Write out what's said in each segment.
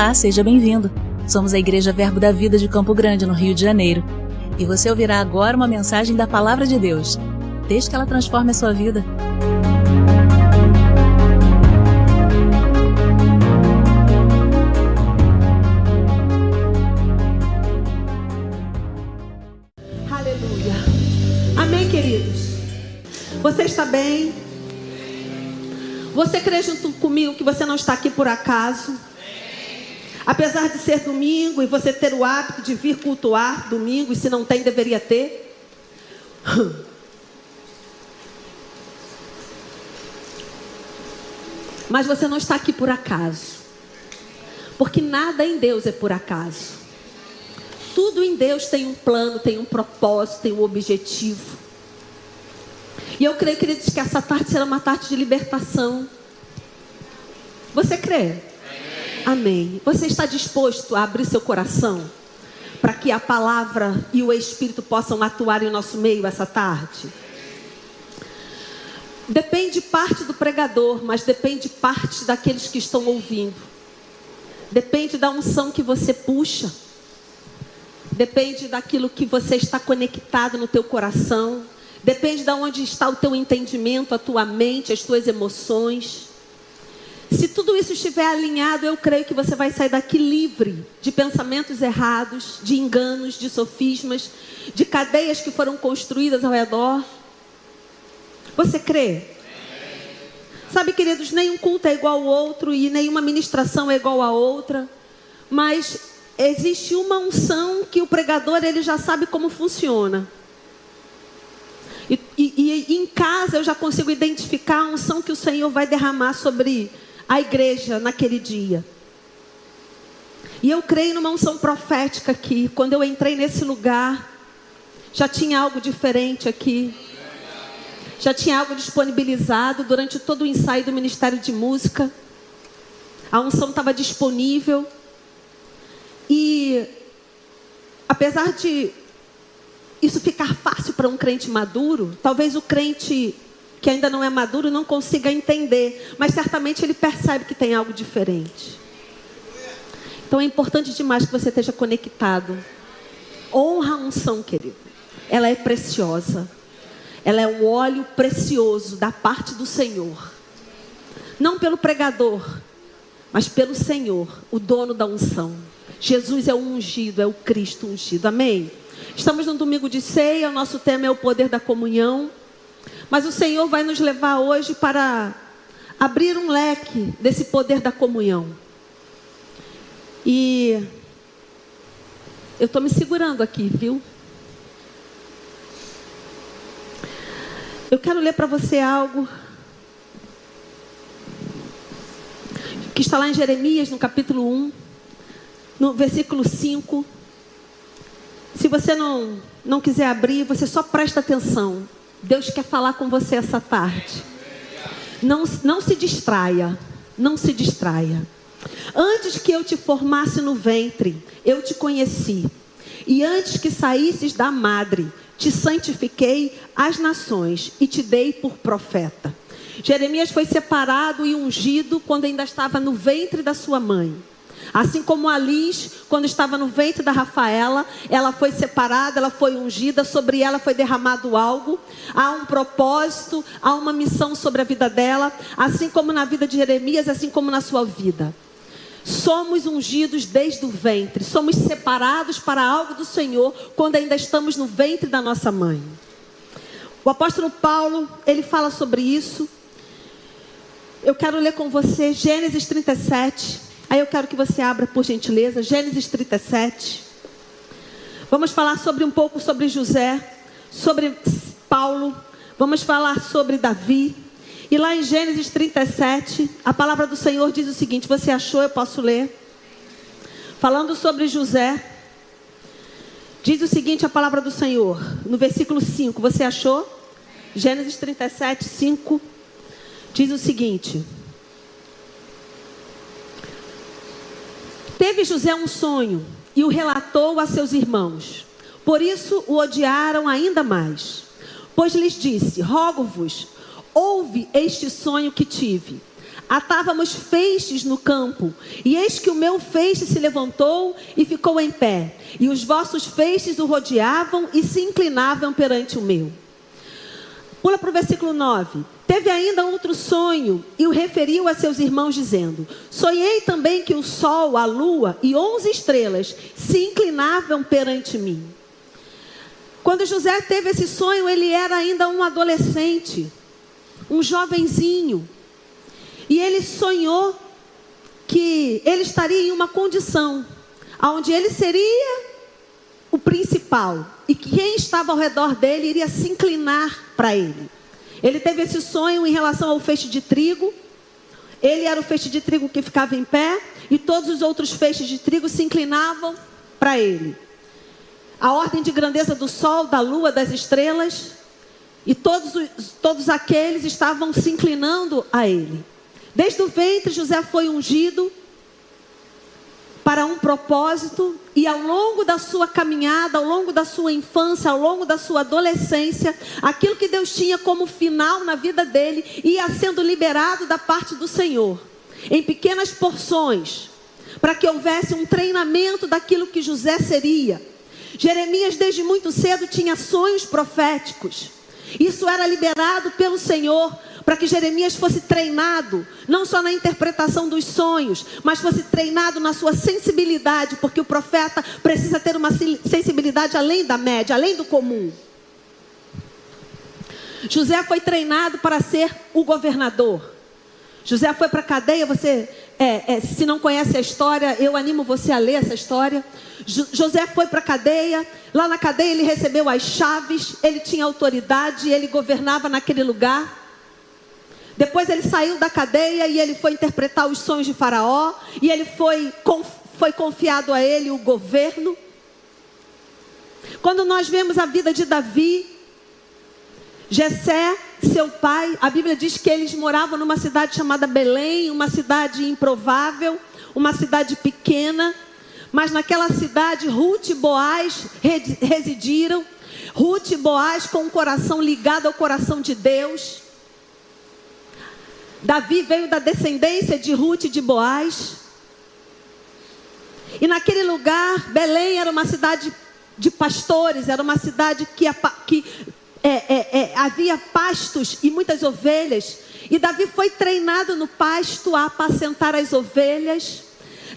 Olá, seja bem-vindo. Somos a Igreja Verbo da Vida de Campo Grande, no Rio de Janeiro. E você ouvirá agora uma mensagem da Palavra de Deus. Desde que ela transforme a sua vida. Aleluia. Amém, queridos? Você está bem? Você crê junto comigo que você não está aqui por acaso? Apesar de ser domingo e você ter o hábito de vir cultuar domingo, e se não tem, deveria ter. Mas você não está aqui por acaso. Porque nada em Deus é por acaso. Tudo em Deus tem um plano, tem um propósito, tem um objetivo. E eu creio, queridos, que essa tarde será uma tarde de libertação. Você crê? Amém. Você está disposto a abrir seu coração para que a palavra e o Espírito possam atuar em nosso meio essa tarde? Depende parte do pregador, mas depende parte daqueles que estão ouvindo. Depende da unção que você puxa. Depende daquilo que você está conectado no teu coração. Depende de onde está o teu entendimento, a tua mente, as tuas emoções. Se tudo isso estiver alinhado, eu creio que você vai sair daqui livre de pensamentos errados, de enganos, de sofismas, de cadeias que foram construídas ao redor. Você crê? Sabe, queridos, nenhum culto é igual ao outro e nenhuma ministração é igual a outra. Mas existe uma unção que o pregador ele já sabe como funciona. E em casa eu já consigo identificar a unção que o Senhor vai derramar sobre a igreja naquele dia. E eu creio numa unção profética aqui. Quando eu entrei nesse lugar, já tinha algo diferente aqui. Já tinha algo disponibilizado durante todo o ensaio do Ministério de Música. A unção estava disponível. E apesar de isso ficar fácil para um crente maduro, talvez o crente que ainda não é maduro não consiga entender, mas certamente ele percebe que tem algo diferente. Então é importante demais que você esteja conectado. Honra a unção, querido. Ela é preciosa. Ela é um óleo precioso da parte do Senhor. Não pelo pregador, mas pelo Senhor, o dono da unção. Jesus é o ungido, é o Cristo ungido. Amém? Estamos no domingo de ceia, o nosso tema é o poder da comunhão. Mas o Senhor vai nos levar hoje para abrir um leque desse poder da comunhão. E eu estou me segurando aqui, viu? Eu quero ler para você algo que está lá em Jeremias, no capítulo 1, no versículo 5. Se você não quiser abrir, você só presta atenção. Deus quer falar com você essa tarde. Não se distraia. Não se distraia. Antes que eu te formasse no ventre, eu te conheci. E antes que saísses da madre, te santifiquei às nações e te dei por profeta. Jeremias foi separado e ungido quando ainda estava no ventre da sua mãe. Assim como a Liz, quando estava no ventre da Rafaela, ela foi separada, ela foi ungida, sobre ela foi derramado algo. Há um propósito, há uma missão sobre a vida dela, assim como na vida de Jeremias, assim como na sua vida. Somos ungidos desde o ventre, somos separados para algo do Senhor quando ainda estamos no ventre da nossa mãe. O apóstolo Paulo, ele fala sobre isso. Eu quero ler com você Gênesis 37. Aí eu quero que você abra, por gentileza, Gênesis 37. Vamos falar um pouco sobre José, sobre Paulo. Vamos falar sobre Davi. E lá em Gênesis 37, a palavra do Senhor diz o seguinte. Você achou? Eu posso ler. Falando sobre José, diz o seguinte a palavra do Senhor. No versículo 5, você achou? Gênesis 37, 5. Diz o seguinte. Teve José um sonho e o relatou a seus irmãos. Por isso o odiaram ainda mais. Pois lhes disse, rogo-vos, ouve este sonho que tive. atávamos feixes no campo, e eis que o meu feixe se levantou e ficou em pé, e os vossos feixes o rodeavam e se inclinavam perante o meu. Pula para o versículo 9. Teve ainda outro sonho e o referiu a seus irmãos dizendo: sonhei também que o sol, a lua e 11 estrelas se inclinavam perante mim. Quando José teve esse sonho, ele era ainda um adolescente, um jovenzinho. E ele sonhou que ele estaria em uma condição onde ele seria o principal e que quem estava ao redor dele iria se inclinar para ele. Ele teve esse sonho em relação ao feixe de trigo. Ele era o feixe de trigo que ficava em pé e todos os outros feixes de trigo se inclinavam para ele. A ordem de grandeza do sol, da lua, das estrelas, e todos aqueles estavam se inclinando a ele. Desde o ventre, José foi ungido para um propósito, e ao longo da sua caminhada, ao longo da sua infância, ao longo da sua adolescência, aquilo que Deus tinha como final na vida dele ia sendo liberado da parte do Senhor, em pequenas porções, para que houvesse um treinamento daquilo que José seria. Jeremias desde muito cedo tinha sonhos proféticos. Isso era liberado pelo Senhor, para que Jeremias fosse treinado, não só na interpretação dos sonhos, mas fosse treinado na sua sensibilidade, porque o profeta precisa ter uma sensibilidade além da média, além do comum. José foi treinado para ser o governador. José foi para a cadeia. Você, se não conhece a história, eu animo você a ler essa história. José foi para a cadeia. Lá na cadeia ele recebeu as chaves, ele tinha autoridade, ele governava naquele lugar. Depois ele saiu da cadeia e ele foi interpretar os sonhos de Faraó. E ele foi confiado a ele o governo. Quando nós vemos a vida de Davi, Jessé, seu pai, a Bíblia diz que eles moravam numa cidade chamada Belém, uma cidade improvável, uma cidade pequena. Mas naquela cidade, Ruth e Boaz residiram. Ruth e Boaz com o coração ligado ao coração de Deus. Davi veio da descendência de Ruth e de Boaz. E naquele lugar, Belém era uma cidade de pastores, era uma cidade que havia pastos e muitas ovelhas. E Davi foi treinado no pasto a apacentar as ovelhas.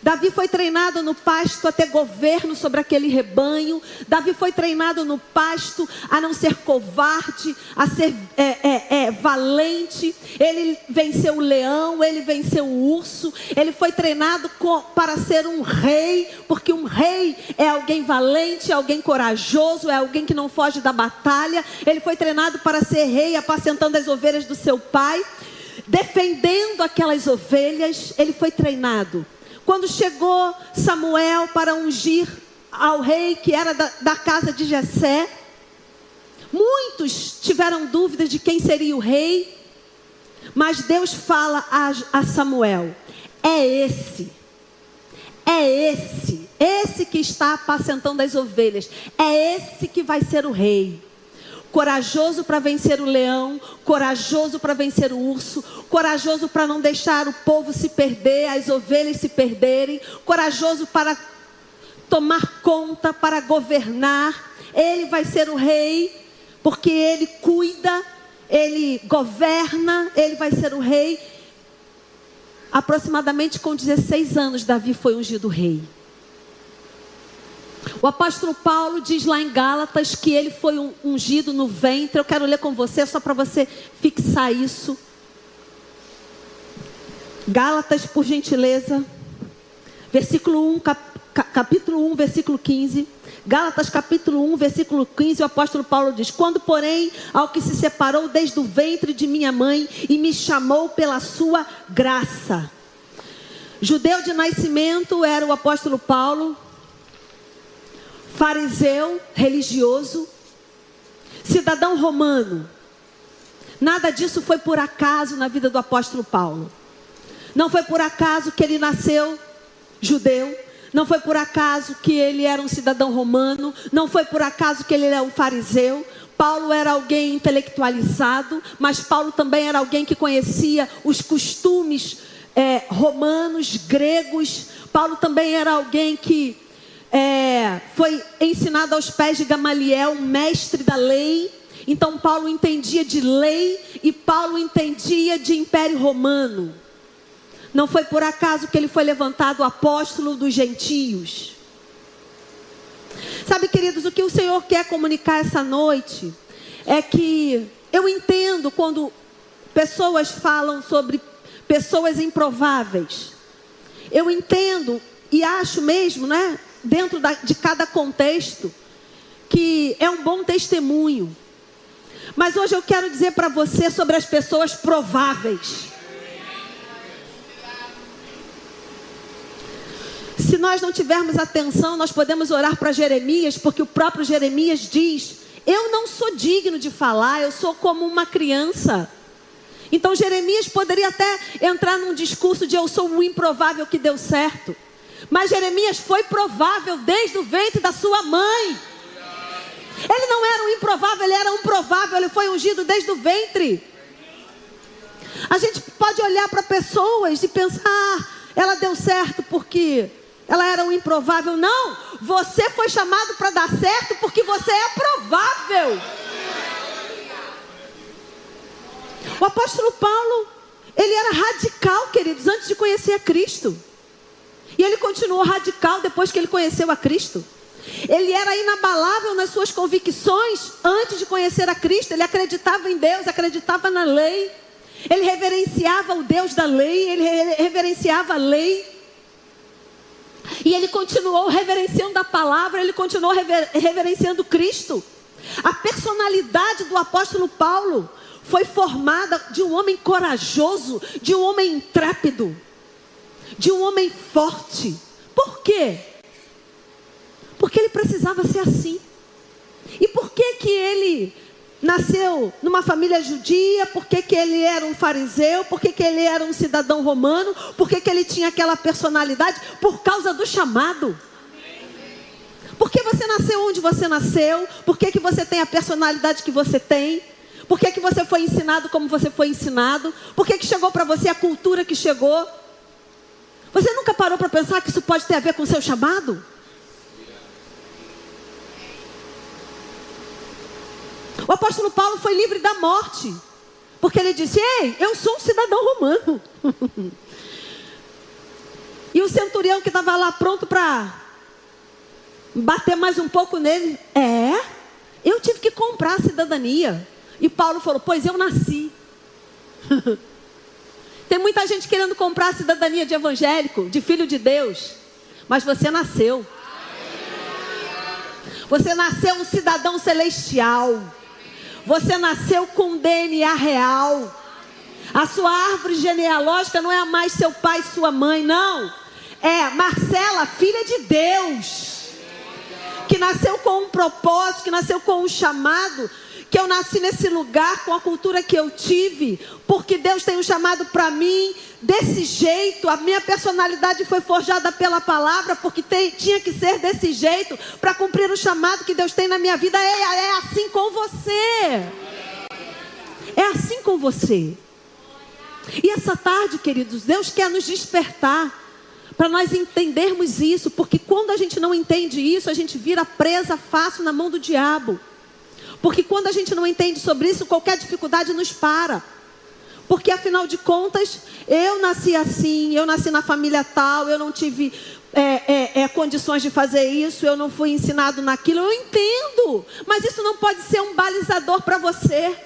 Davi foi treinado no pasto a ter governo sobre aquele rebanho. Davi foi treinado no pasto a não ser covarde, a ser valente. Ele venceu o leão, ele venceu o urso. Ele foi treinado para ser um rei, porque um rei é alguém valente, é alguém corajoso, é alguém que não foge da batalha. Ele foi treinado para ser rei, apacentando as ovelhas do seu pai, defendendo aquelas ovelhas. Ele foi treinado. Quando chegou Samuel para ungir ao rei que era da casa de Jessé, muitos tiveram dúvidas de quem seria o rei, mas Deus fala a Samuel: é esse que está apacentando as ovelhas, é esse que vai ser o rei. Corajoso para vencer o leão, corajoso para vencer o urso, corajoso para não deixar o povo se perder, as ovelhas se perderem, corajoso para tomar conta, para governar. Ele vai ser o rei, porque ele cuida, ele governa, ele vai ser o rei. Aproximadamente com 16 anos, Davi foi ungido rei. O apóstolo Paulo diz lá em Gálatas que ele foi ungido no ventre. Eu quero ler com você, só para você fixar isso. Gálatas, por gentileza. Versículo 1, capítulo 1, versículo 15. Gálatas capítulo 1, versículo 15, o apóstolo Paulo diz: quando, porém, ao que se separou desde o ventre de minha mãe e me chamou pela sua graça. Judeu de nascimento era o apóstolo Paulo. Fariseu, religioso, cidadão romano. Nada disso foi por acaso na vida do apóstolo Paulo. Não foi por acaso que ele nasceu judeu. Não foi por acaso que ele era um cidadão romano. Não foi por acaso que ele era um fariseu. Paulo era alguém intelectualizado, mas Paulo também era alguém que conhecia os costumes romanos, gregos. Paulo também era alguém que foi ensinado aos pés de Gamaliel, mestre da lei. Então Paulo entendia de lei e Paulo entendia de Império Romano. Não foi por acaso que ele foi levantado apóstolo dos gentios. Sabe, queridos, o que o Senhor quer comunicar essa noite é que eu entendo quando pessoas falam sobre pessoas improváveis. Eu entendo e acho mesmo, né, dentro de cada contexto, que é um bom testemunho. Mas hoje eu quero dizer para você sobre as pessoas prováveis. Se nós não tivermos atenção, nós podemos orar para Jeremias, porque o próprio Jeremias diz: eu não sou digno de falar, eu sou como uma criança. Então Jeremias poderia até entrar num discurso de eu sou o improvável que deu certo. Mas Jeremias foi provável desde o ventre da sua mãe. Ele não era um improvável, ele era um provável, ele foi ungido desde o ventre. A gente pode olhar para pessoas e pensar: ela deu certo porque ela era um improvável. Não, você foi chamado para dar certo porque você é provável. O apóstolo Paulo, ele era radical, queridos, antes de conhecer a Cristo. E ele continuou radical depois que ele conheceu a Cristo. Ele era inabalável nas suas convicções antes de conhecer a Cristo. Ele acreditava em Deus, acreditava na lei. Ele reverenciava o Deus da lei, ele reverenciava a lei. E ele continuou reverenciando a palavra, ele continuou reverenciando Cristo. A personalidade do apóstolo Paulo foi formada de um homem corajoso, de um homem intrépido, de um homem forte. Por quê? Porque ele precisava ser assim. E por que que ele nasceu numa família judia? Por que que ele era um fariseu? Por que que ele era um cidadão romano? Por que que ele tinha aquela personalidade? Por causa do chamado. Por que você nasceu onde você nasceu? Por que que você tem a personalidade que você tem? Por que que você foi ensinado como você foi ensinado? Por que que chegou para você a cultura que chegou? Você nunca parou para pensar que isso pode ter a ver com o seu chamado? O apóstolo Paulo foi livre da morte, porque ele disse: ei, eu sou um cidadão romano. E o centurião que estava lá pronto para bater mais um pouco nele: eu tive que comprar a cidadania. E Paulo falou: pois eu nasci. Tem muita gente querendo comprar a cidadania de evangélico, de filho de Deus, mas você nasceu. Você nasceu um cidadão celestial. Você nasceu com DNA real. A sua árvore genealógica não é mais seu pai e sua mãe, não. É Marcela, filha de Deus, que nasceu com um propósito, que nasceu com um chamado. Que eu nasci nesse lugar com a cultura que eu tive, porque Deus tem um chamado para mim desse jeito. A minha personalidade foi forjada pela palavra, porque tinha que ser desse jeito para cumprir o chamado que Deus tem na minha vida. É assim com você. É assim com você. E essa tarde, queridos, Deus quer nos despertar para nós entendermos isso, porque quando a gente não entende isso, a gente vira presa fácil na mão do diabo. Porque quando a gente não entende sobre isso, qualquer dificuldade nos para. Porque afinal de contas, eu nasci assim, eu nasci na família tal, eu não tive condições de fazer isso, eu não fui ensinado naquilo. Eu entendo, mas isso não pode ser um balizador para você.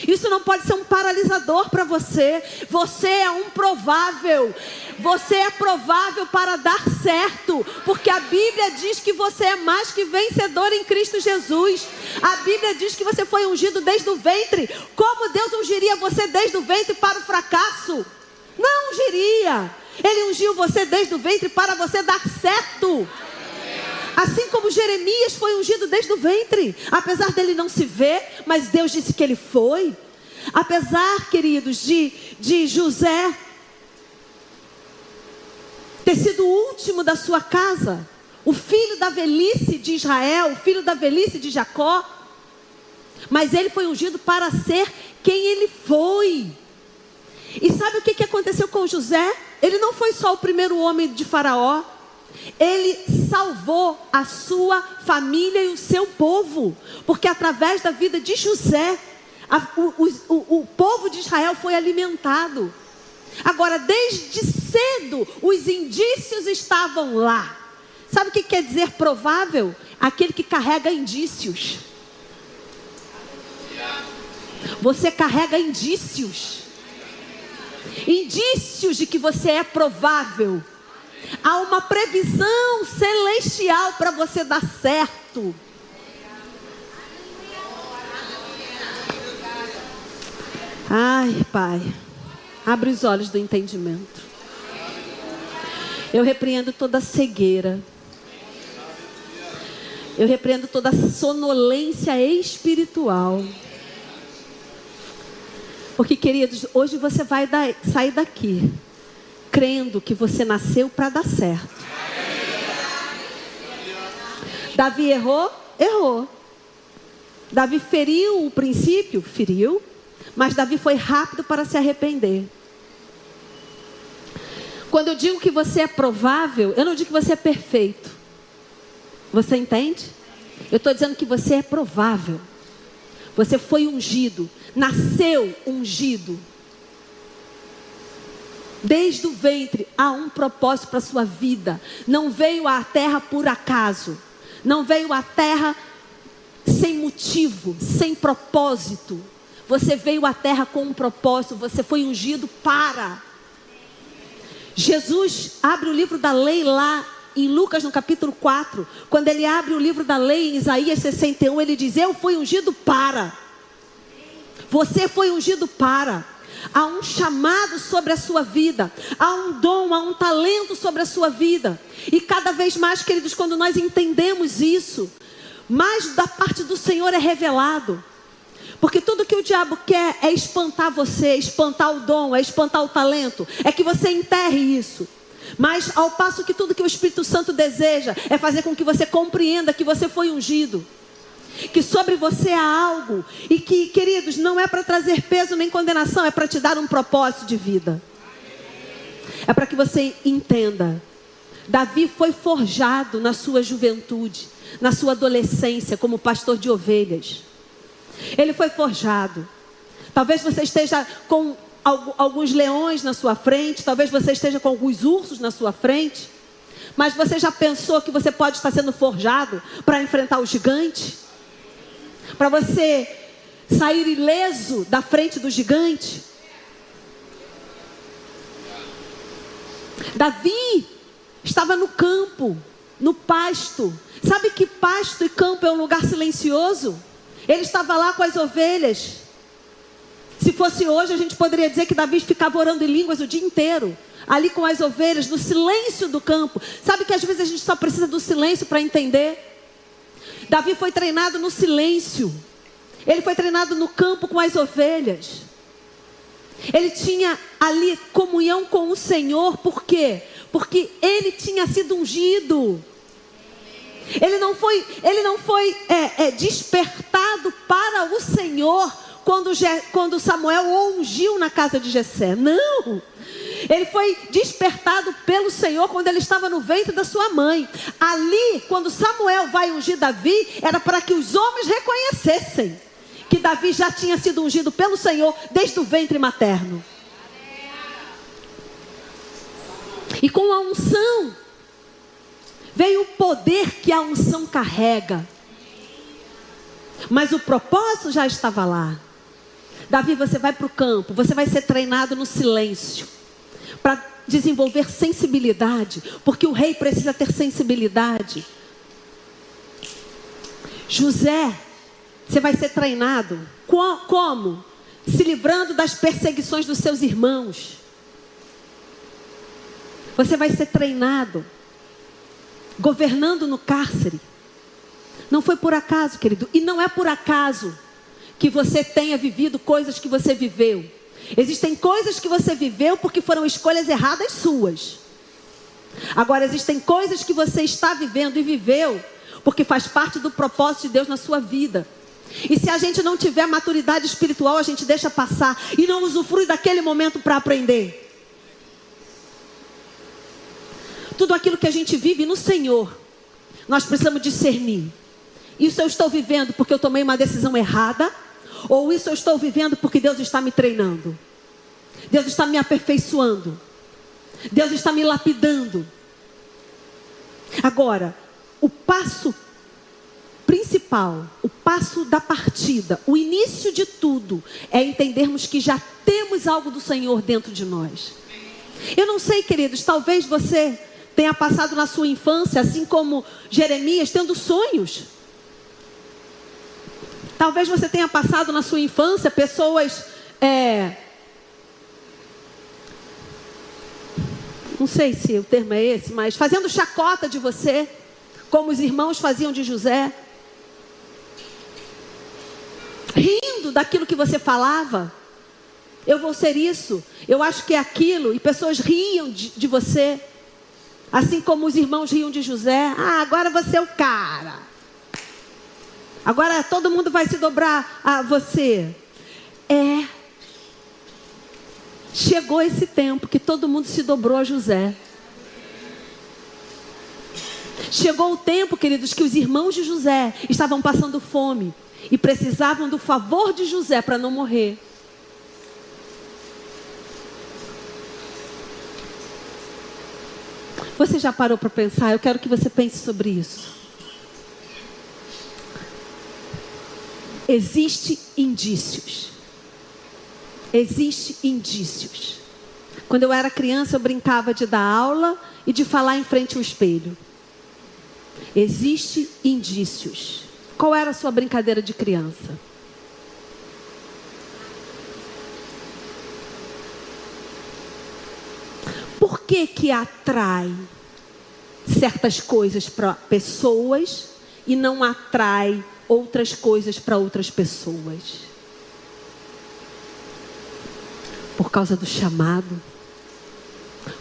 Isso não pode ser um paralisador para você. Você é um provável. Você é provável para dar certo, porque a Bíblia diz que você é mais que vencedor em Cristo Jesus. A Bíblia diz que você foi ungido desde o ventre. Como Deus ungiria você desde o ventre para o fracasso? Não ungiria. Ele ungiu você desde o ventre para você dar certo. Assim como Jeremias foi ungido desde o ventre, apesar dele não se ver, mas Deus disse que ele foi. Apesar, queridos, de José ter sido o último da sua casa, o filho da velhice de Israel, o filho da velhice de Jacó. Mas ele foi ungido para ser quem ele foi. E sabe o que aconteceu com José? Ele não foi só o primeiro homem de Faraó. Ele salvou a sua família e o seu povo. Porque através da vida de José, o povo de Israel foi alimentado. Agora, desde cedo, os indícios estavam lá. Sabe o que quer dizer provável? Aquele que carrega indícios. Você carrega indícios. Indícios de que você é provável. Há uma previsão celestial para você dar certo. Ai, Pai, abre os olhos do entendimento. Eu repreendo toda cegueira. Eu repreendo toda sonolência espiritual. Porque, queridos, hoje você vai sair daqui crendo que você nasceu para dar certo. Davi errou? Errou. Davi feriu o princípio? Feriu. Mas Davi foi rápido para se arrepender. Quando eu digo que você é provável, eu não digo que você é perfeito. Você entende? Eu estou dizendo que você é provável. Você foi ungido. Nasceu ungido. Desde o ventre há um propósito para a sua vida. Não veio à terra por acaso. Não veio à terra sem motivo, sem propósito. Você veio à terra com um propósito. Você foi ungido para. Jesus abre o livro da lei lá em Lucas no capítulo 4. Quando ele abre o livro da lei em Isaías 61, ele diz: eu fui ungido para. Você foi ungido para. Há um chamado sobre a sua vida. Há um dom, há um talento sobre a sua vida. E cada vez mais, queridos, quando nós entendemos isso, mais da parte do Senhor é revelado. Porque tudo que o diabo quer é espantar você, é espantar o dom, é espantar o talento. É que você enterre isso. Mas ao passo que tudo que o Espírito Santo deseja é fazer com que você compreenda que você foi ungido. Que sobre você há algo. E que, queridos, não é para trazer peso nem condenação. É para te dar um propósito de vida. É para que você entenda. Davi foi forjado na sua juventude, na sua adolescência, como pastor de ovelhas. Ele foi forjado. Talvez você esteja com alguns leões na sua frente. Talvez você esteja com alguns ursos na sua frente. Mas você já pensou que você pode estar sendo forjado para enfrentar o gigante? Para você sair ileso da frente do gigante? Davi estava no campo, no pasto. Sabe que pasto e campo é um lugar silencioso? Ele estava lá com as ovelhas. Se fosse hoje, a gente poderia dizer que Davi ficava orando em línguas o dia inteiro. Ali com as ovelhas, no silêncio do campo. Sabe que às vezes a gente só precisa do silêncio para entender? Davi foi treinado no silêncio. Ele foi treinado no campo com as ovelhas. Ele tinha ali comunhão com o Senhor. Por quê? Porque ele tinha sido ungido. Ele não foi despertado para o Senhor quando Samuel o ungiu na casa de Jessé. Não. Ele foi despertado pelo Senhor quando ele estava no ventre da sua mãe. Ali, quando Samuel vai ungir Davi, era para que os homens reconhecessem que Davi já tinha sido ungido pelo Senhor desde o ventre materno. E com a unção veio o poder que a unção carrega. Mas o propósito já estava lá. Davi, você vai para o campo, você vai ser treinado no silêncio, para desenvolver sensibilidade, porque o rei precisa ter sensibilidade. José, você vai ser treinado. Como? Se livrando das perseguições dos seus irmãos. Você vai ser treinado governando no cárcere. Não foi por acaso, querido. E não é por acaso que você tenha vivido coisas que você viveu. Existem coisas que você viveu porque foram escolhas erradas suas. Agora, existem coisas que você está vivendo e viveu porque faz parte do propósito de Deus na sua vida. E se a gente não tiver maturidade espiritual, a gente deixa passar e não usufrui daquele momento para aprender. Tudo aquilo que a gente vive no Senhor, nós precisamos discernir. Isso eu estou vivendo porque eu tomei uma decisão errada? Ou isso eu estou vivendo porque Deus está me treinando? Deus está me aperfeiçoando? Deus está me lapidando? Agora, o passo principal, o passo da partida, o início de tudo, é entendermos que já temos algo do Senhor dentro de nós. Eu não sei, queridos, talvez você tenha passado na sua infância, assim como Jeremias, tendo sonhos. Talvez você tenha passado na sua infância pessoas, não sei se o termo é esse, mas fazendo chacota de você, como os irmãos faziam de José. Rindo daquilo que você falava. Eu vou ser isso, eu acho que é aquilo. E pessoas riam de você. Assim como os irmãos riam de José. Ah, agora você é o cara. Agora todo mundo vai se dobrar a você. Chegou esse tempo que todo mundo se dobrou a José. Chegou o tempo, queridos, que os irmãos de José estavam passando fome e precisavam do favor de José para não morrer. Você já parou para pensar? Eu quero que você pense sobre isso. Existem indícios. Existem indícios. Quando eu era criança, eu brincava de dar aula e de falar em frente ao espelho. Existem indícios. Qual era a sua brincadeira de criança? Por que atrai certas coisas para pessoas e não atrai outras coisas para outras pessoas? Por causa do chamado,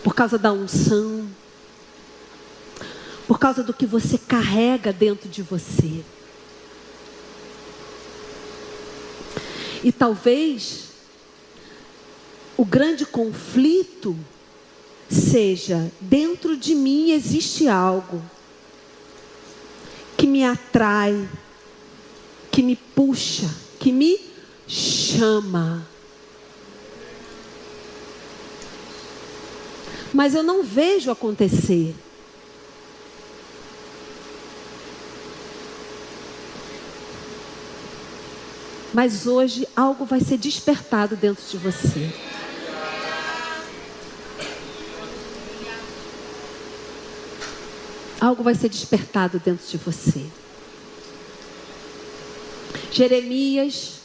por causa da unção, por causa do que você carrega dentro de você. E talvez o grande conflito seja: dentro de mim existe algo que me atrai, que me puxa, que me chama. Mas eu não vejo acontecer. Mas hoje algo vai ser despertado dentro de você. Algo vai ser despertado dentro de você. Jeremias,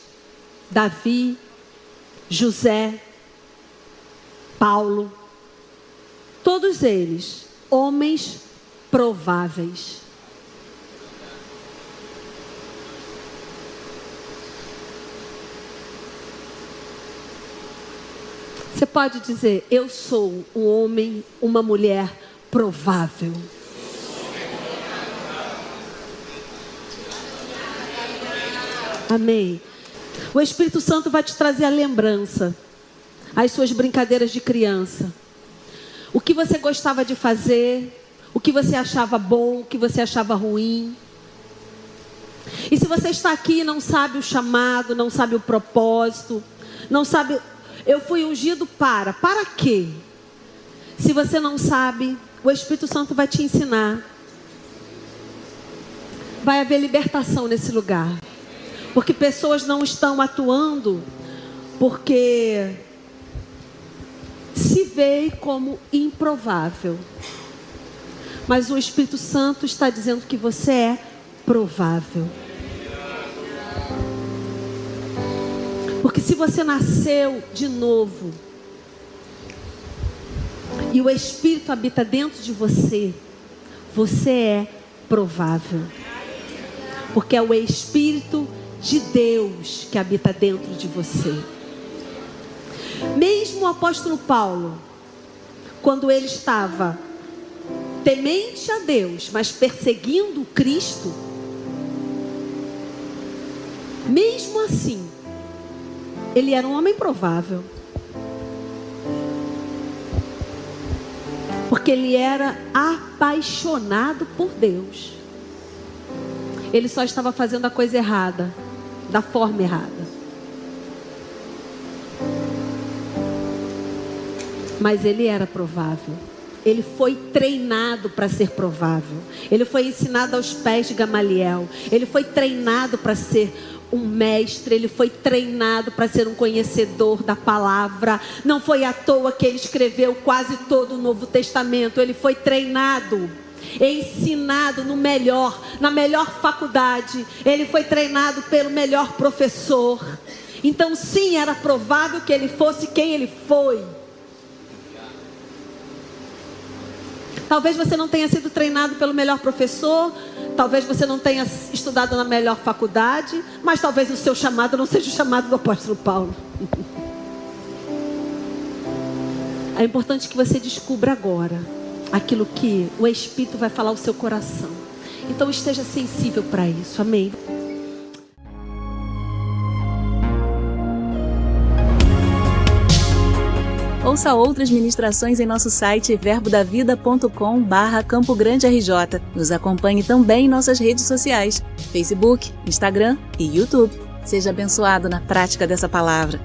Davi, José, Paulo, todos eles, homens prováveis. Você pode dizer: eu sou um homem, uma mulher provável. Amém. O Espírito Santo vai te trazer a lembrança, as suas brincadeiras de criança. O que você gostava de fazer, o que você achava bom, o que você achava ruim. E se você está aqui e não sabe o chamado, não sabe o propósito, não sabe, eu fui ungido para quê? Se você não sabe, o Espírito Santo vai te ensinar. Vai haver libertação nesse lugar. Porque pessoas não estão atuando porque se vê como improvável. Mas o Espírito Santo está dizendo que você é provável. Porque se você nasceu de novo e o Espírito habita dentro de você, você é provável. Porque é o Espírito de Deus que habita dentro de você. Mesmo o apóstolo Paulo, quando ele estava temente a Deus, mas perseguindo Cristo, mesmo assim, ele era um homem provável. Porque ele era apaixonado por Deus. Ele só estava fazendo a coisa errada, da forma errada. Mas ele era provável. Ele foi treinado para ser provável. Ele foi ensinado aos pés de Gamaliel. Ele foi treinado para ser um mestre. Ele foi treinado para ser um conhecedor da palavra. Não foi à toa que ele escreveu quase todo o Novo Testamento. Ele foi treinado, ensinado na melhor faculdade. Ele foi treinado pelo melhor professor. Então sim, era provável que ele fosse quem ele foi. Talvez você não tenha sido treinado pelo melhor professor, talvez você não tenha estudado na melhor faculdade, mas talvez o seu chamado não seja o chamado do apóstolo Paulo. É importante que você descubra agora aquilo que o Espírito vai falar ao seu coração. Então esteja sensível para isso, amém? Ouça outras ministrações em nosso site verbodavida.com/Campo Grande RJ. Nos acompanhe também em nossas redes sociais, Facebook, Instagram e YouTube. Seja abençoado na prática dessa palavra.